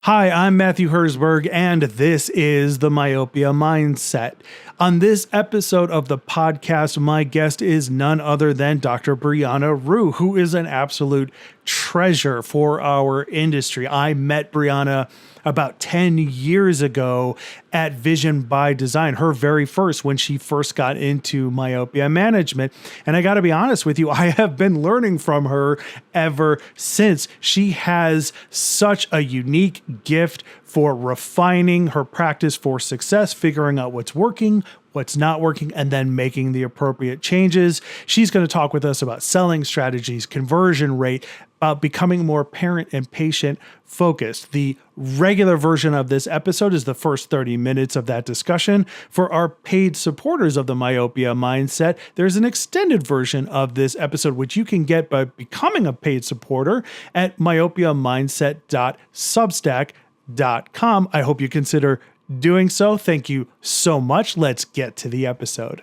Hi, I'm Matthew Herzberg, and this is the Myopia Mindset. On this episode of the podcast, my guest is none other than Dr. Brianna Rhue, who is an absolute treasure for our industry. I met Brianna about 10 years ago at Vision by Design, her very first, when she first got into myopia management. And I got to be honest with you, I have been learning from her ever since. She has such a unique gift for refining her practice for success, figuring out what's working, what's not working, and then making the appropriate changes. She's going to talk with us about selling strategies, conversion rate, about becoming more parent and patient focused. The regular version of this episode is the first 30 minutes of that discussion. For our paid supporters of the Myopia Mindset, there's an extended version of this episode, which you can get by becoming a paid supporter at myopiamindset.substack.com. I hope you consider doing so. Thank you so much. Let's get to the episode.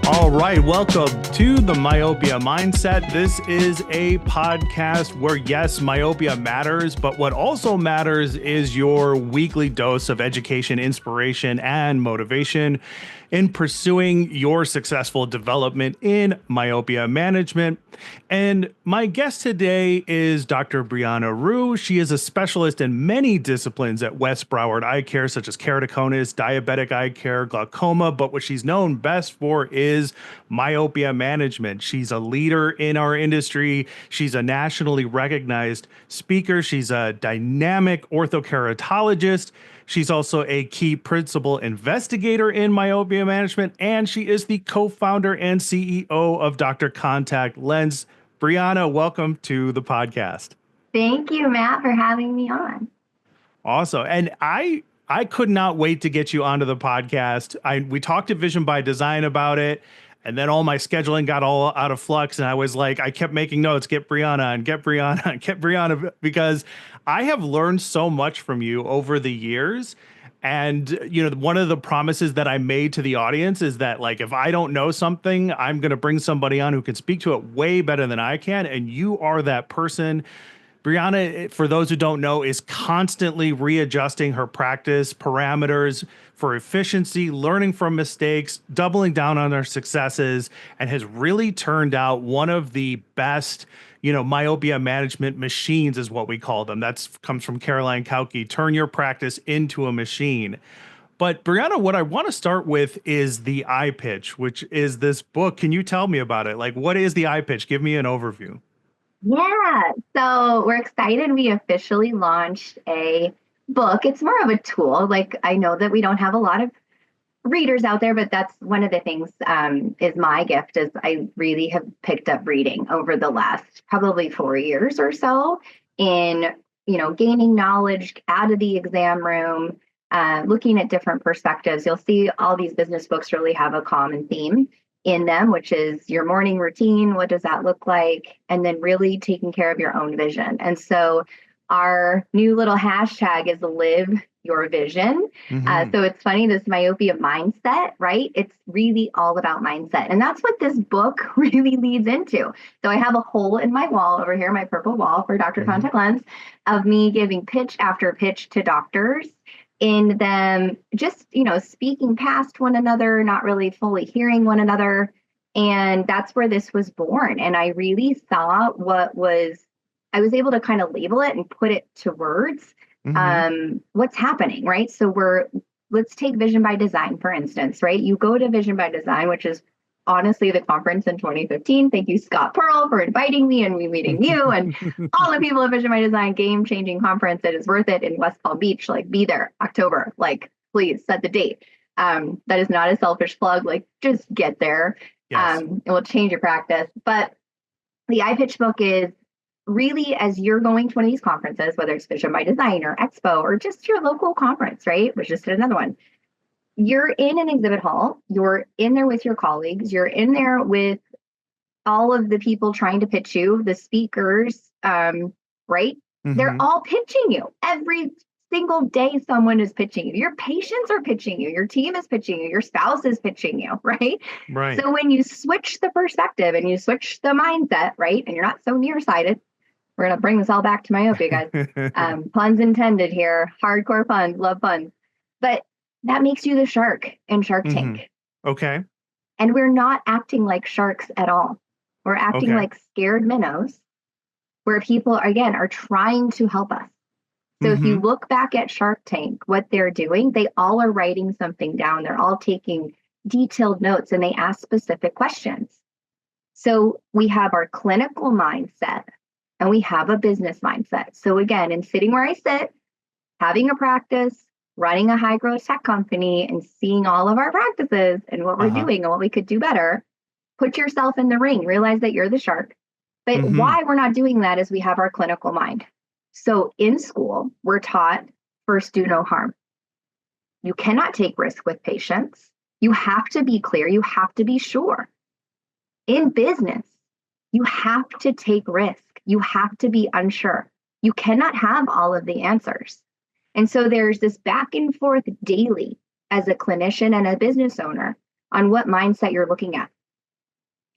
All right, welcome to the Myopia Mindset. This is a podcast where, yes, myopia matters, but what also matters is your weekly dose of education, inspiration, and motivation in pursuing your successful development in myopia management. And my guest today is Dr. Brianna Rhue. She is a specialist in many disciplines at West Broward Eye Care, such as keratoconus, diabetic eye care, glaucoma, but what she's known best for is myopia management. She's a leader in our industry. She's a nationally recognized speaker. She's a dynamic orthokeratologist. She's also a key principal investigator in myopia management, and she is the co-founder and CEO of Dr. Contact Lens. Brianna, welcome to the podcast. Thank you, Matt, for having me on. Awesome. And I could not wait to get you onto the podcast. We talked to Vision by Design about it, and then all my scheduling got all out of flux, and I was like, I kept making notes, get Brianna and get Brianna and get Brianna, because I have learned so much from you over the years. And, one of the promises that I made to the audience is that, like, if I don't know something, I'm going to bring somebody on who can speak to it way better than I can. And you are that person. Brianna, for those who don't know, is constantly readjusting her practice parameters for efficiency, learning from mistakes, doubling down on her successes, and has really turned out one of the best, myopia management machines is what we call them. That comes from Caroline Kauke. Turn your practice into a machine. But Brianna, what I want to start with is the eye pitch, which is this book. Can you tell me about it? Like, what is the eye pitch? Give me an overview. Yeah, so we're excited. We officially launched a book. It's more of a tool. Like, I know that we don't have a lot of readers out there, but that's one of the things is my gift is I really have picked up reading over the last probably 4 years or so in, gaining knowledge out of the exam room, looking at different perspectives. You'll see all these business books really have a common theme in them, which is your morning routine. What does that look like? And then really taking care of your own vision. And so our new little hashtag is live your vision. So it's funny, this myopia mindset, right? It's really all about mindset. And that's what this book really leads into. So I have a hole in my wall over here, my purple wall for Dr. Contact Lens, of me giving pitch after pitch to doctors in them just, speaking past one another, not really fully hearing one another. And that's where this was born. And I really saw I was able to kind of label it and put it to words, what's happening, right? So let's take Vision by Design, for instance, right? You go to Vision by Design, which is honestly the conference in 2015. Thank you, Scott Pearl, for inviting me and me meeting you and all the people at Vision by Design, game-changing conference. It is worth it in West Palm Beach. Like, be there, October. Like, please set the date. That is not a selfish plug. Like, just get there. Yes. It will change your practice. But the iPitch book is really, as you're going to one of these conferences, whether it's Vision by Design or Expo or just your local conference, right? Which just did another one. You're in an exhibit hall. You're in there with your colleagues. You're in there with all of the people trying to pitch you, the speakers, right? They're all pitching you. Every single day someone is pitching you. Your patients are pitching you. Your team is pitching you. Your spouse is pitching you, right? Right. So when you switch the perspective and you switch the mindset, right, and you're not so nearsighted, we're going to bring this all back to myopia, guys. Puns intended here. Hardcore puns. Love puns. But that makes you the shark in Shark Tank. Okay. And we're not acting like sharks at all. We're acting like scared minnows where people, again, are trying to help us. So if you look back at Shark Tank, what they're doing, they all are writing something down. They're all taking detailed notes and they ask specific questions. So we have our clinical mindset and we have a business mindset. So again, in sitting where I sit, having a practice, running a high growth tech company and seeing all of our practices and what we're doing and what we could do better, put yourself in the ring, realize that you're the shark. But why we're not doing that is we have our clinical mind. So in school, we're taught first, do no harm. You cannot take risk with patients. You have to be clear. You have to be sure. In business, you have to take risk. You have to be unsure. You cannot have all of the answers. And so there's this back and forth daily as a clinician and a business owner on what mindset you're looking at.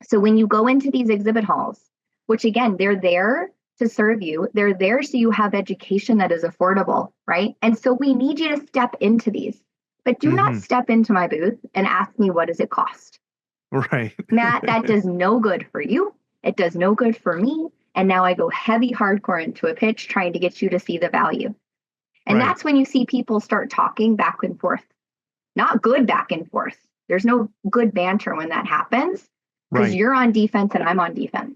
So when you go into these exhibit halls, which again, they're there to serve you. They're there so you have education that is affordable, right? And so we need you to step into these, but do not step into my booth and ask me, what does it cost? Right. Matt, that does no good for you. It does no good for me. And now I go heavy hardcore into a pitch trying to get you to see the value. And that's when you see people start talking back and forth, not good back and forth. There's no good banter when that happens because you're on defense and I'm on defense.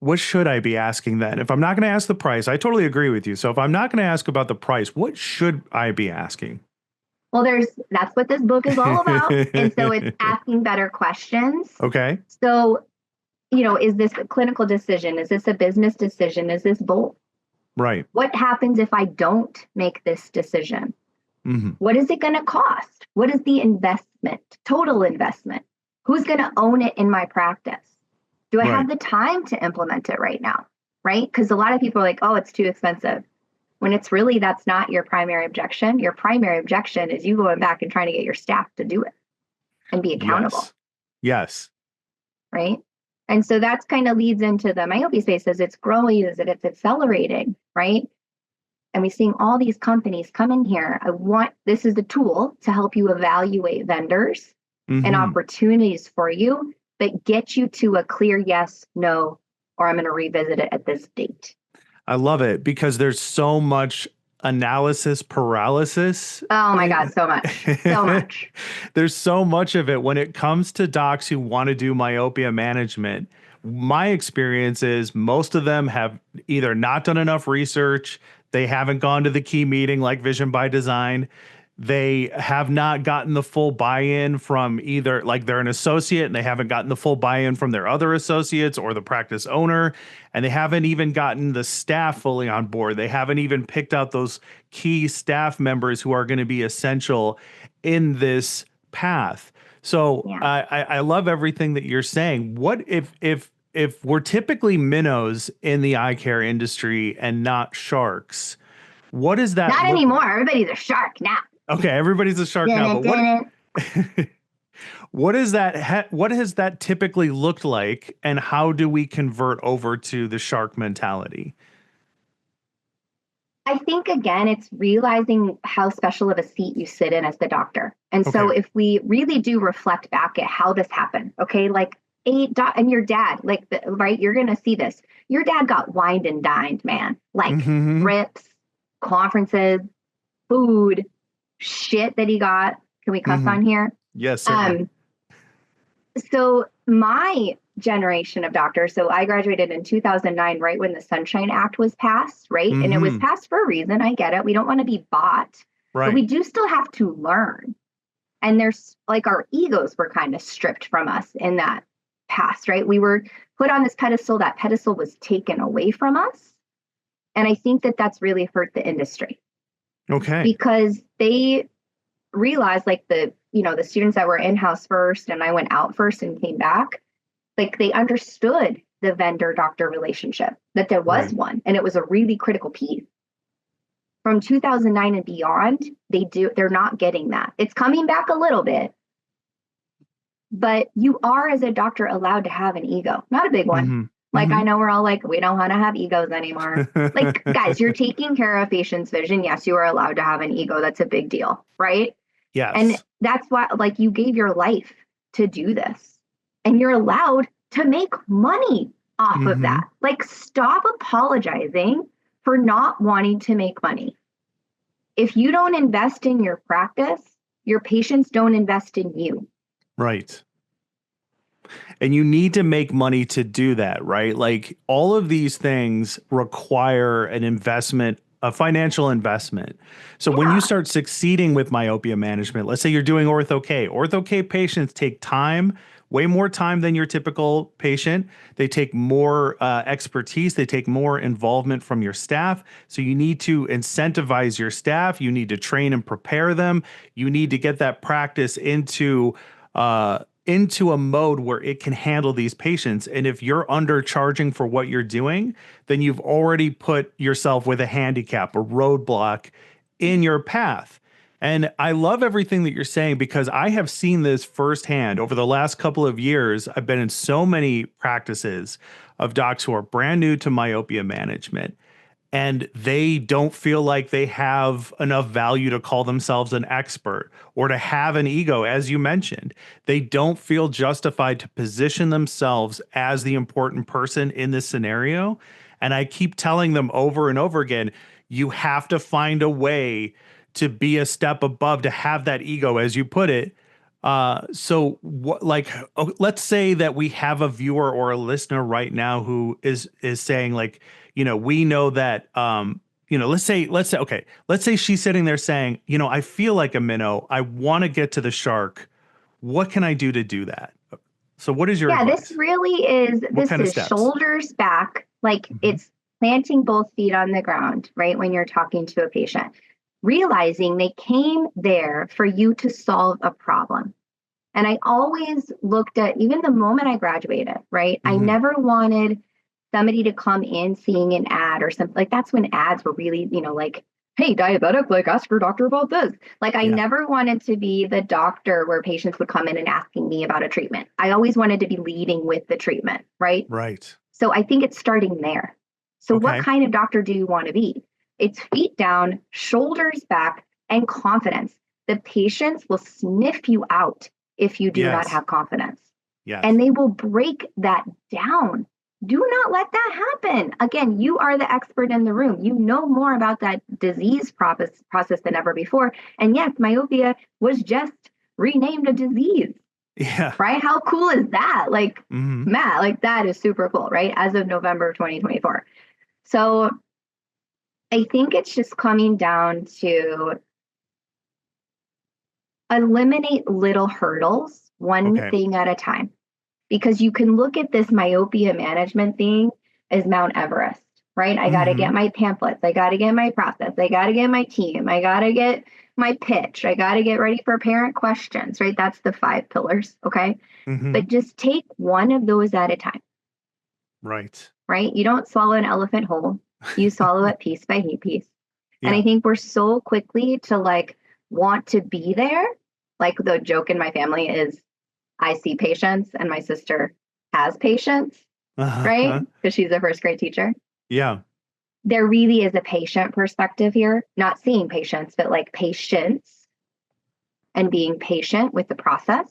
What should I be asking then? If I'm not going to ask the price, I totally agree with you. So if I'm not going to ask about the price, what should I be asking? Well, that's what this book is all about. And so it's asking better questions. Okay. So, is this a clinical decision? Is this a business decision? Is this both? Right. What happens if I don't make this decision? What is it going to cost? What is the investment, total investment? Who's going to own it in my practice? Do I have the time to implement it right now? Right? Because a lot of people are like, oh, it's too expensive. When it's really, that's not your primary objection. Your primary objection is you going back and trying to get your staff to do it and be accountable. Yes. Right? And so that's kind of leads into the myopia space as it's growing, as it's accelerating, right? And we're seeing all these companies come in here. This is the tool to help you evaluate vendors and opportunities for you, but get you to a clear yes, no, or I'm going to revisit it at this date. I love it because there's so much analysis paralysis. Oh my God, so much. So much. There's so much of it when it comes to docs who want to do myopia management. My experience is most of them have either not done enough research, they haven't gone to the key meeting like Vision by Design. They have not gotten the full buy-in from either, like they're an associate and they haven't gotten the full buy-in from their other associates or the practice owner. And they haven't even gotten the staff fully on board. They haven't even picked out those key staff members who are going to be essential in this path. So I love everything that you're saying. What if we're typically minnows in the eye care industry and not sharks? What is that? Not anymore. Everybody's a shark now. Okay, everybody's a shark now, but what is that? What has that typically looked like, and how do we convert over to the shark mentality? I think, again, it's realizing how special of a seat you sit in as the doctor. And so if we really do reflect back at how this happened, okay, like and your dad, right, you're going to see this. Your dad got wined and dined, man, like trips, conferences, food, shit that he got. Can we cuss on here? Yes, certainly. So my generation of doctors, so I graduated in 2009, right when the Sunshine Act was passed, right? And it was passed for a reason. I get it. We don't want to be bought, but we do still have to learn. And there's like our egos were kind of stripped from us in that past, right? We were put on this pedestal. That pedestal was taken away from us. And I think that that's really hurt the industry. Okay. Because they realized, like the students that were in-house first and I went out first and came back, like they understood the vendor-doctor relationship, that there was one, and it was a really critical piece. from 2009 and beyond, they're not getting that. It's coming back a little bit, but you are, as a doctor, allowed to have an ego, not a big one. Mm-hmm. Like, Mm-hmm. I know we're all like, we don't want to have egos anymore. Like, guys, you're taking care of patients' vision. Yes, you are allowed to have an ego. That's a big deal, right? Yes. And that's why, like, you gave your life to do this, and you're allowed to make money off of that. Like, stop apologizing for not wanting to make money. If you don't invest in your practice, your patients don't invest in you. Right. And you need to make money to do that, right? Like, all of these things require an investment, a financial investment. So when you start succeeding with myopia management, let's say you're doing Ortho K patients take time, way more time than your typical patient. They take more expertise. They take more involvement from your staff. So you need to incentivize your staff. You need to train and prepare them. You need to get that practice into a mode where it can handle these patients. And if you're undercharging for what you're doing, then you've already put yourself with a handicap, a roadblock in your path. And I love everything that you're saying, because I have seen this firsthand over the last couple of years. I've been in so many practices of docs who are brand new to myopia management, and they don't feel like they have enough value to call themselves an expert or to have an ego, as you mentioned. They don't feel justified to position themselves as the important person in this scenario. And I keep telling them over and over again, you have to find a way to be a step above, to have that ego, as you put it. So what, like, let's say that we have a viewer or a listener right now who is saying, like, we know that, let's say she's sitting there saying, I feel like a minnow. I want to get to the shark. What can I do to do that? So what is your advice? This really is, What kind of is steps? shoulders back. Like, it's planting both feet on the ground, right? When you're talking to a patient, realizing they came there for you to solve a problem. And I always looked at, even the moment I graduated, right? I never wanted somebody to come in seeing an ad or something. Like, that's when ads were really, like, hey, diabetic, like, ask your doctor about this. Like, I never wanted to be the doctor where patients would come in and asking me about a treatment. I always wanted to be leading with the treatment, right? Right. So I think it's starting there. So what kind of doctor do you want to be? It's feet down, shoulders back, and confidence. The patients will sniff you out if you do not have confidence. Yes. And they will break that down. Do not let that happen. Again, you are the expert in the room. You know more about that disease process than ever before. And yes, myopia was just renamed a disease. Yeah. Right? How cool is that? Like, Matt, like, that is super cool, right? As of November 2024. So I think it's just coming down to eliminate little hurdles, one thing at a time. Because you can look at this myopia management thing as Mount Everest, right? I got to get my pamphlets. I got to get my process. I got to get my team. I got to get my pitch. I got to get ready for parent questions, right? That's the 5 pillars, okay? But just take one of those at a time. Right. Right? You don't swallow an elephant whole. You swallow it piece by piece. And I think we're so quickly to, like, want to be there. Like, the joke in my family is, I see patients and my sister has patients, right? Because she's a first grade teacher. Yeah. There really is a patient perspective here, not seeing patients, but like patience and being patient with the process.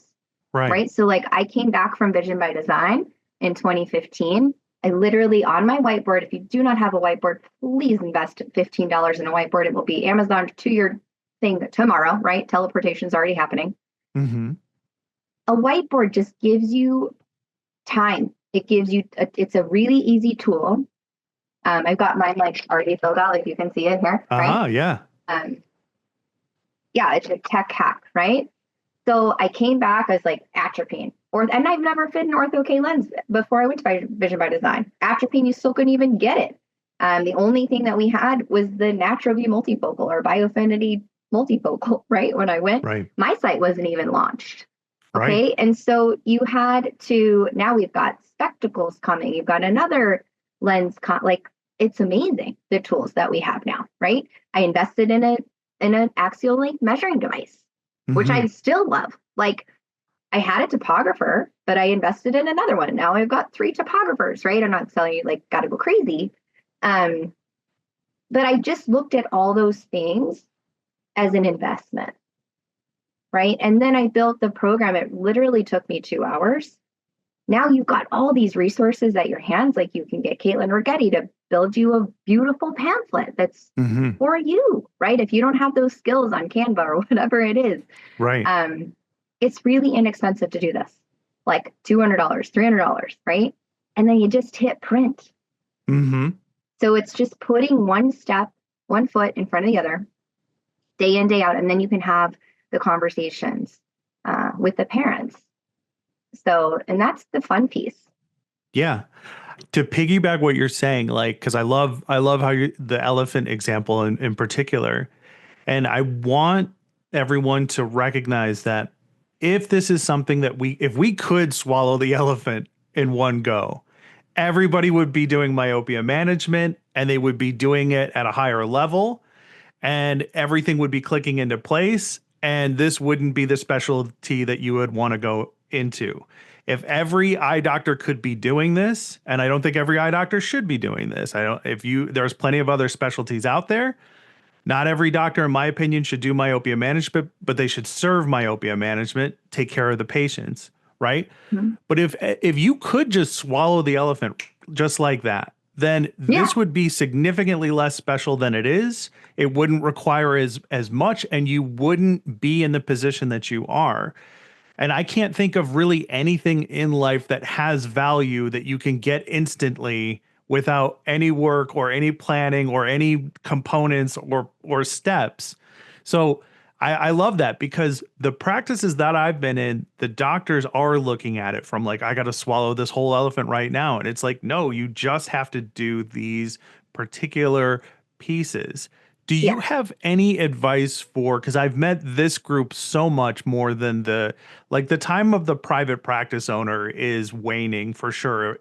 Right. So, like, I came back from Vision by Design in 2015. I literally, on my whiteboard, if you do not have a whiteboard, please invest $15 in a whiteboard. It will be Amazon to your thing tomorrow, right? Teleportation is already happening. A whiteboard just gives you time. It gives you, it's a really easy tool. I've got mine, like, already filled out, like you can see it here, right? Yeah. Yeah, it's a tech hack, right? So I came back, I was like, atropine. And I've never fit an Ortho K lens before I went to Vision by Design. Atropine, you still couldn't even get it. The only thing that we had was the NaturalView multifocal or Biofinity multifocal, right? When I went, my site wasn't even launched. Okay. And so you had to, now we've got spectacles coming. You've got another lens, like, it's amazing, the tools that we have now, right? I invested in an axial length measuring device, which I still love. Like, I had a topographer, but I invested in another one. Now I've got 3 topographers, right? I'm not telling you like got to go crazy. But I just looked at all those things as an investment, right? And then I built the program. It literally took me 2 hours. Now you've got all these resources at your hands. Like, you can get Caitlin Rigetti to build you a beautiful pamphlet that's for you, right? If you don't have those skills on Canva or whatever it is, Right. It's really inexpensive to do this, like $200, $300, right? And then you just hit print. So it's just putting one foot in front of the other, day in, day out, and then you can have the conversations with the parents. So, and that's the fun piece. Yeah. To piggyback what you're saying, like, because I love how the elephant example in particular, and I want everyone to recognize that if this is something that if we could swallow the elephant in one go, everybody would be doing myopia management, and they would be doing it at a higher level, and everything would be clicking into place, and this wouldn't be the specialty that you would want to go into. If every eye doctor could be doing this, and I don't think every eye doctor should be doing this. There's plenty of other specialties out there. Not every doctor, in my opinion, should do myopia management, but they should serve myopia management, take care of the patients, right? But if you could just swallow the elephant just like that, then this would be significantly less special than it is. It wouldn't require as much, and you wouldn't be in the position that you are. And I can't think of really anything in life that has value that you can get instantly without any work or any planning or any components or steps. So I love that, because the practices that I've been in, the doctors are looking at it from like, I got to swallow this whole elephant right now. And it's like, no, you just have to do these particular pieces. Do you have any advice for, because I've met this group so much more than the time of the private practice owner is waning for sure.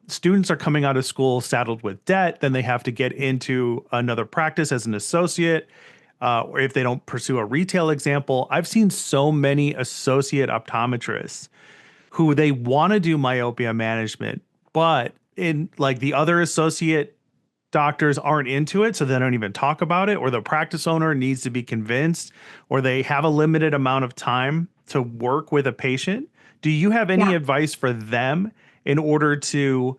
Students are coming out of school saddled with debt, then they have to get into another practice as an associate. Or if they don't pursue a retail example, I've seen so many associate optometrists who they want to do myopia management, but in like the other associate doctors aren't into it, so they don't even talk about it, or the practice owner needs to be convinced, or they have a limited amount of time to work with a patient. Do you have any advice for them in order to,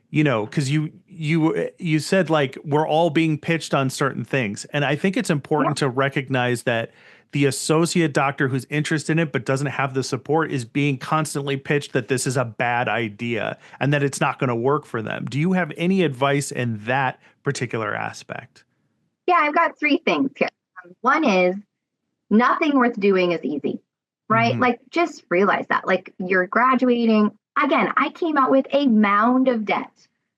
because you said like we're all being pitched on certain things, and I think it's important to recognize that the associate doctor who's interested in it but doesn't have the support is being constantly pitched that this is a bad idea and that it's not going to work for them. Do you have any advice in that particular aspect? Yeah, I've got 3 things here. One is, nothing worth doing is easy, right? Like, just realize that. Like, you're graduating. Again, I came out with a mound of debt.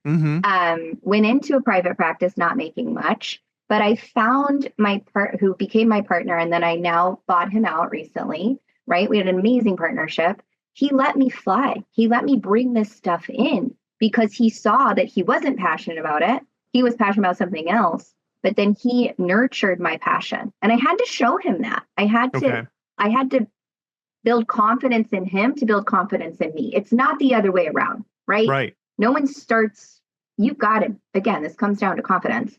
Went into a private practice not making much. But I found who became my partner, and then I now bought him out recently, right? We had an amazing partnership. He let me fly. He let me bring this stuff in because he saw that he wasn't passionate about it. He was passionate about something else, but then he nurtured my passion. And I had to show him that. I had to build confidence in him to build confidence in me. It's not the other way around, right? Right. No one starts, you've got it. Again, this comes down to confidence.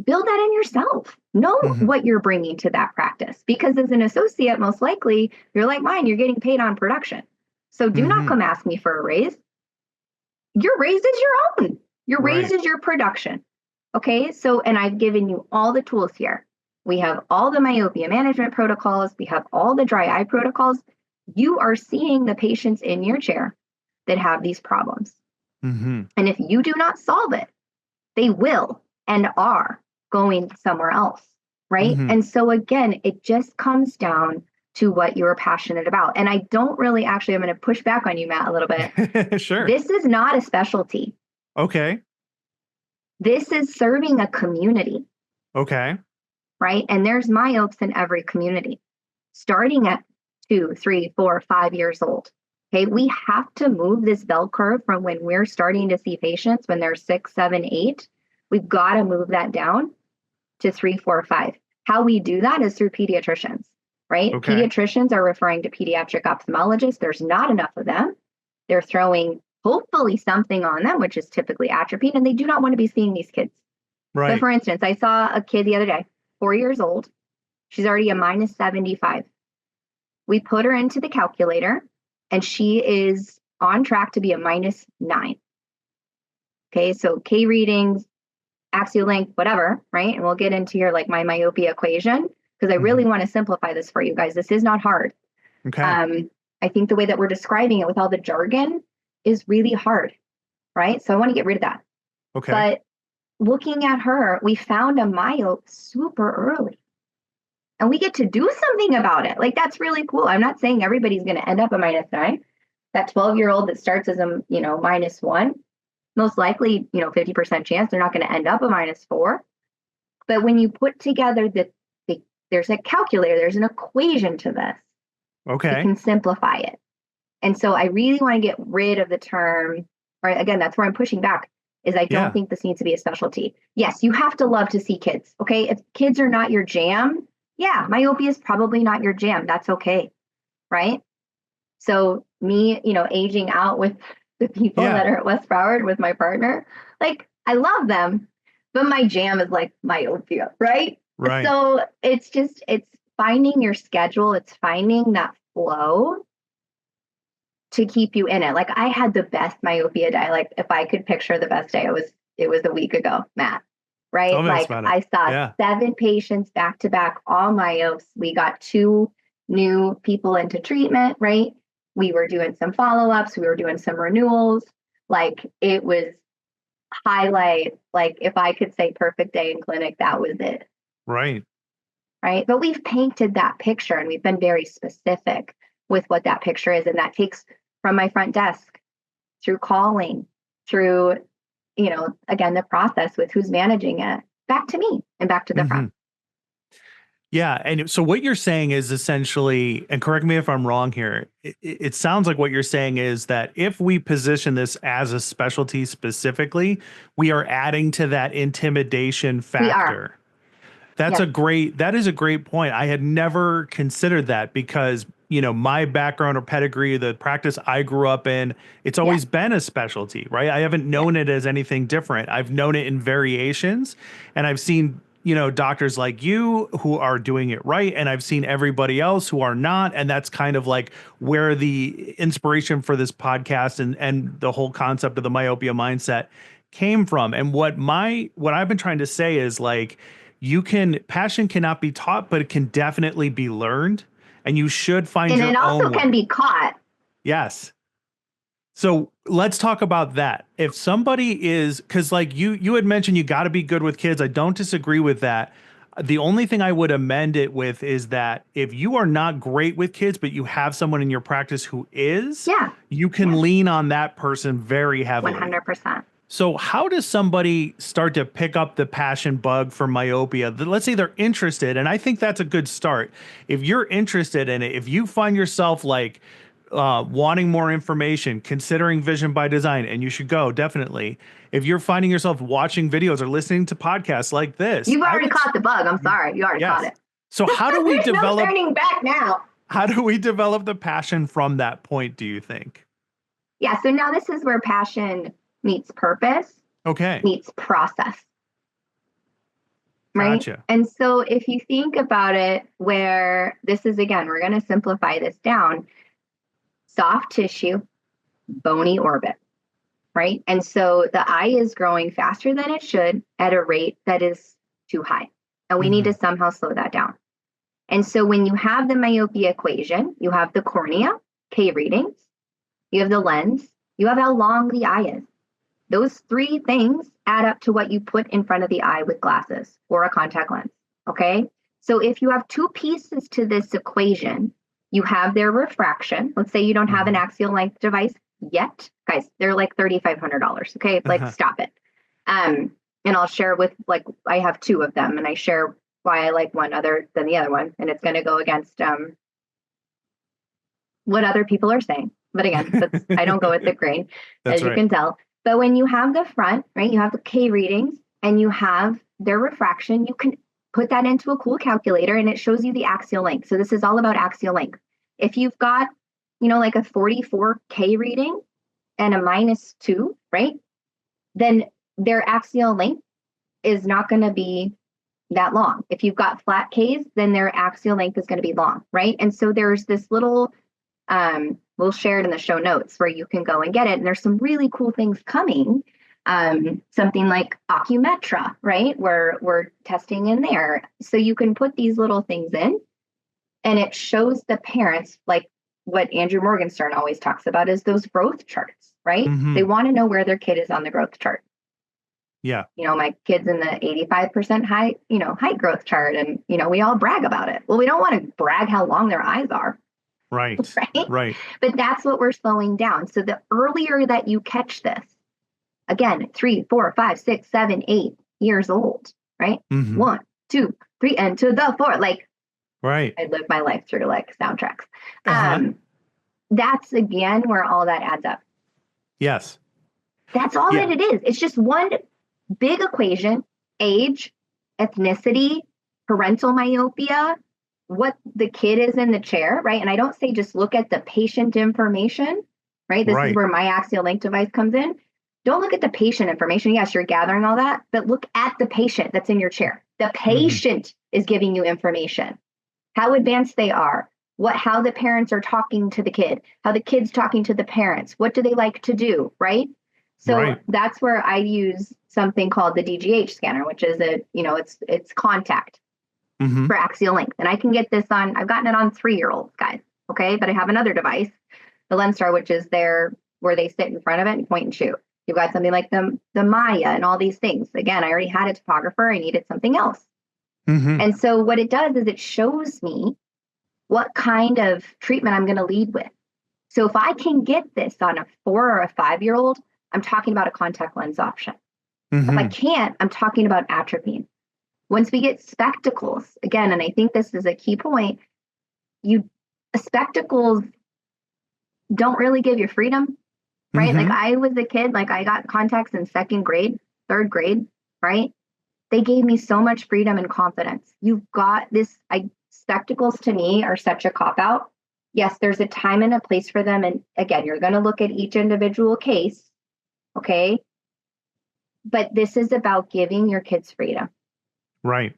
Build that in yourself. Know what you're bringing to that practice, because as an associate, most likely you're like mine, you're getting paid on production. So do not come ask me for a raise. Your raise is your own. Your raise is your production. Okay. So, and I've given you all the tools here. We have all the myopia management protocols. We have all the dry eye protocols. You are seeing the patients in your chair that have these problems. And if you do not solve it, they will and are going somewhere else, right? And so again, it just comes down to what you're passionate about. And I don't really I'm going to push back on you, Matt, a little bit. Sure. This is not a specialty. Okay. This is serving a community. Okay. Right? And there's myopes in every community, starting at 2, 3, 4, 5 years old. Okay, we have to move this bell curve from when we're starting to see patients when they're 6, 7, 8. We've got to move that down to 3, 4, 5. How we do that is through pediatricians, right? Okay. Pediatricians are referring to pediatric ophthalmologists. There's not enough of them. They're throwing hopefully something on them, which is typically atropine, and they do not want to be seeing these kids. Right. But for instance, I saw a kid the other day, 4 years old. She's already a minus 75. We put her into the calculator, and she is on track to be a minus 9. Okay, so K readings, axial length, whatever, right? And we'll get into your like my myopia equation because I really want to simplify this for you guys. This is not hard. Okay. I think the way that we're describing it with all the jargon is really hard, right? So I want to get rid of that. Okay. But looking at her, we found a myope super early. And we get to do something about it. Like, that's really cool. I'm not saying everybody's going to end up a minus 9. That 12-year-old that starts as a, minus 1, most likely, 50% chance they're not going to end up a minus 4. But when you put together there's a calculator, there's an equation to this. Okay. You can simplify it. And so I really want to get rid of the term, or again, that's where I'm pushing back, is I don't think this needs to be a specialty. Yes, you have to love to see kids, okay? If kids are not your jam, yeah, myopia is probably not your jam. That's okay, right? So me, aging out with the people that are at West Broward with my partner, like, I love them, but my jam is like myopia, right? Right. So it's finding your schedule. It's finding that flow to keep you in it. Like, I had the best myopia day. Like, if I could picture the best day, it was a week ago, Matt. Right? Tell me like, about it. I saw 7 patients back to back, all myopes. We got 2 new people into treatment, right? We were doing some follow-ups. We were doing some renewals. Like, it was highlight. Like, if I could say perfect day in clinic, that was it. Right. Right. But we've painted that picture and we've been very specific with what that picture is. And that takes from my front desk through calling, through, again, the process with who's managing it, back to me and back to the front. Yeah. And so what you're saying is essentially, and correct me if I'm wrong here, it sounds like what you're saying is that if we position this as a specialty specifically, we are adding to that intimidation factor. That is a great point. I had never considered that because, my background or pedigree, the practice I grew up in, it's always been a specialty, right? I haven't known it as anything different. I've known it in variations, and I've seen, doctors like you who are doing it right. And I've seen everybody else who are not. And that's kind of like where the inspiration for this podcast and the whole concept of the myopia mindset came from. And what I've been trying to say is like, passion cannot be taught, but it can definitely be learned, and you should find your own way. And it also can be caught. Yes. So let's talk about that. If somebody is, because like you had mentioned, you got to be good with kids. I don't disagree with that. The only thing I would amend it with is that if you are not great with kids, but you have someone in your practice who is, you can lean on that person very heavily. 100%. So how does somebody start to pick up the passion bug for myopia? Let's say they're interested, and I think that's a good start. If you're interested in it, if you find yourself like wanting more information, considering vision by design, and you should go, definitely. If you're finding yourself watching videos or listening to podcasts like this. You've already caught the bug. I'm sorry. You already caught it. So how do we develop? No turning back now. How do we develop the passion from that point, do you think? Yeah, so now this is where passion meets purpose, meets process, right? Gotcha. And so if you think about it, where this is, again, we're going to simplify this down, soft tissue, bony orbit, right? And so the eye is growing faster than it should at a rate that is too high. And we need to somehow slow that down. And so when you have the myopia equation, you have the cornea, K readings, you have the lens, you have how long the eye is. Those 3 things add up to what you put in front of the eye with glasses or a contact lens, okay? So if you have 2 pieces to this equation, you have their refraction. Let's say you don't have an axial length device yet. Guys, they're like $3,500, okay? Like, stop it. And I'll share with, like, I have 2 of them, and I share why I like one other than the other one, and it's going to go against what other people are saying. But again, I don't go with the grain, That's as you right. can tell. But when you have the front, right, you have the K readings and you have their refraction, you can put that into a cool calculator and it shows you the axial length. So this is all about axial length. If you've got, like a 44 K reading and a -2, right, then their axial length is not going to be that long. If you've got flat Ks, then their axial length is going to be long, right? And so there's this little, we'll share it in the show notes where you can go and get it. And there's some really cool things coming. Something like Ocumetra, right? Where we're testing in there. So you can put these little things in and it shows the parents, like what Andrew Morgenstern always talks about is those growth charts, right? Mhm. They want to know where their kid is on the growth chart. Yeah. My kid's in the 85% height growth chart. And, we all brag about it. Well, we don't want to brag how long their eyes are. Right. Right. Right. But that's what we're slowing down. So the earlier that you catch this, again, 3, 4, 5, 6, 7, 8 years old, right? Mhm. 1, 2, 3, and to the 4. Like, Right. I live my life through like soundtracks. Uh-huh. That's again where all that adds up. Yes. That's all Yeah. that it is. It's just one big equation: age, ethnicity, parental myopia, what the kid is in the chair, right? And I don't say just look at the patient information, right? This Right. is where my axial link device comes in. Don't look at the patient information. Yes, you're gathering all that, but look at the patient that's in your chair. The patient is giving you information, how advanced they are, how the parents are talking to the kid, how the kid's talking to the parents, what do they like to do, right? So Right. that's where I use something called the DGH scanner, which is it's contact Mhm. for axial length. And I can get this on, I've gotten it on 3-year-olds, guys. Okay. But I have another device, the LensStar, which is there where they sit in front of it and point and shoot. You've got something like the Maya and all these things. Again, I already had a topographer. I needed something else. Mhm. And so what it does is it shows me what kind of treatment I'm going to lead with. So if I can get this on a 4 or a 5-year-old, I'm talking about a contact lens option. If I Mhm. can't, I'm talking about atropine. Once we get spectacles, again, and I think this is a key point, spectacles don't really give you freedom, right? Like Mhm. I was a kid, like I got contacts in 2nd grade, 3rd grade, right? They gave me so much freedom and confidence. You've got this, spectacles to me are such a cop out. Yes, there's a time and a place for them. And again, you're going to look at each individual case. Okay. But this is about giving your kids freedom. Right.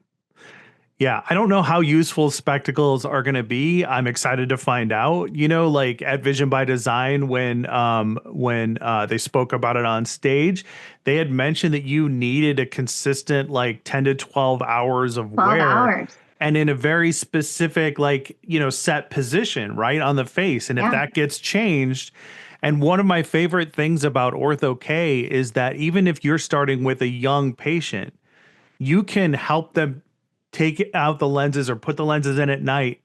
Yeah, I don't know how useful spectacles are going to be. I'm excited to find out. Like at Vision by Design, when they spoke about it on stage, they had mentioned that you needed a consistent like 10 to 12 hours of 12 wear, hours. and in a very specific set position, right, on the face. And if Yeah. that gets changed, and one of my favorite things about Ortho K is that even if you're starting with a young patient, you can help them take out the lenses or put the lenses in at night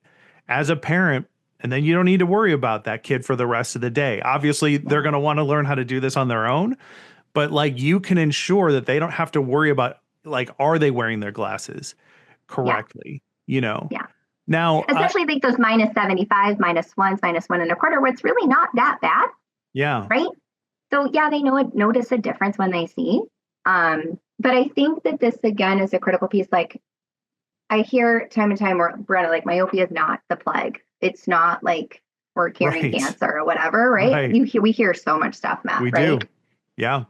as a parent. And then you don't need to worry about that kid for the rest of the day. Obviously, they're going to want to learn how to do this on their own, but like you can ensure that they don't have to worry about like, are they wearing their glasses correctly? Yeah. Now, Especially like those -75, -1s, -1.25, where it's really not that bad. yeah, Right. So yeah, they notice a difference when they see. But I think that this again is a critical piece. Like I hear time and time where Brianna, like myopia is not the plague. It's not like we're curing right, cancer or whatever, right? right. We hear so much stuff, Matt, We right? do. Yeah.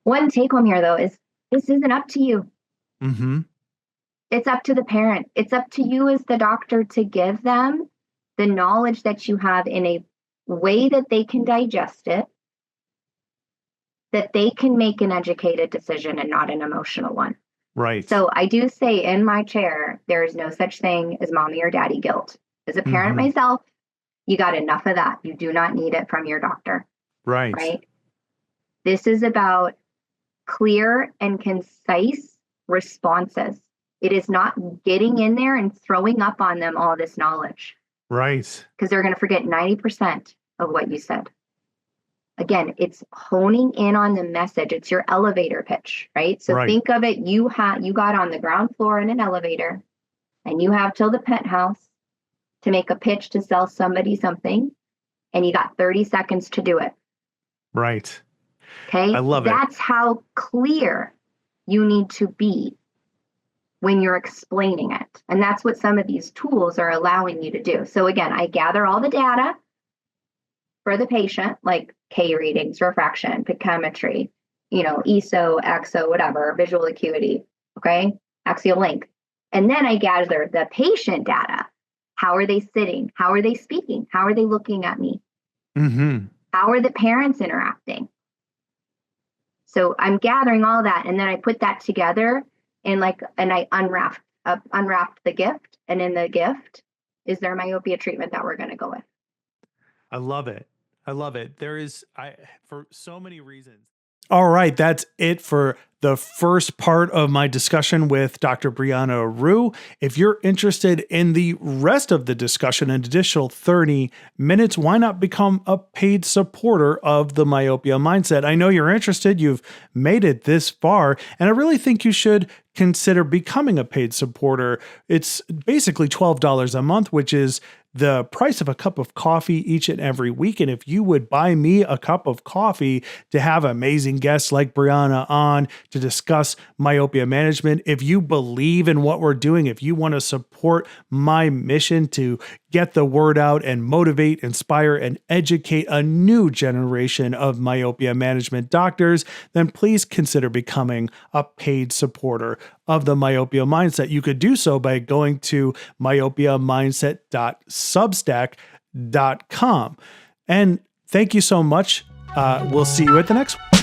One take home here though is this isn't up to you. Mm-hmm. It's up to the parent. It's up to you as the doctor to give them the knowledge that you have in a way that they can digest it, that they can make an educated decision and not an emotional one. Right. So I do say in my chair, there is no such thing as mommy or daddy guilt. As a parent myself, you got enough of that. You do not need it from your doctor. Right. This is about clear and concise responses. It is not getting in there and throwing up on them all this knowledge. Right. Because they're going to forget 90% of what you said. Again, it's honing in on the message. It's your elevator pitch, right? So think of it, you got on the ground floor in an elevator and you have till the penthouse to make a pitch to sell somebody something. and you got 30 seconds to do it. Right. Okay. I love it. That's how clear you need to be when you're explaining it. And that's what some of these tools are allowing you to do. So again, I gather all the data for the patient, like K readings, refraction, pictometry, ESO, EXO, whatever, visual acuity, okay, axial length. And then I gather the patient data. How are they sitting? How are they speaking? How are they looking at me? Mm-hmm. How are the parents interacting? So I'm gathering all that, and then I put that together and I unwrapped the gift, and in the gift is their myopia treatment that we're going to go with. I love it. I love it. For so many reasons. All right, that's it for the first part of my discussion with Dr. Brianna Rhue. If you're interested in the rest of the discussion, an additional 30 minutes, why not become a paid supporter of the Myopia Mindset? I know you're interested. You've made it this far, and I really think you should consider becoming a paid supporter. It's basically $12 a month, which is the price of a cup of coffee each and every week. And if you would buy me a cup of coffee to have amazing guests like Brianna on to discuss myopia management, if you believe in what we're doing, if you want to support my mission to get the word out and motivate, inspire, and educate a new generation of myopia management doctors, then please consider becoming a paid supporter of the Myopia Mindset. You could do so by going to myopiamindset.substack.com. And thank you so much. We'll see you at the next one.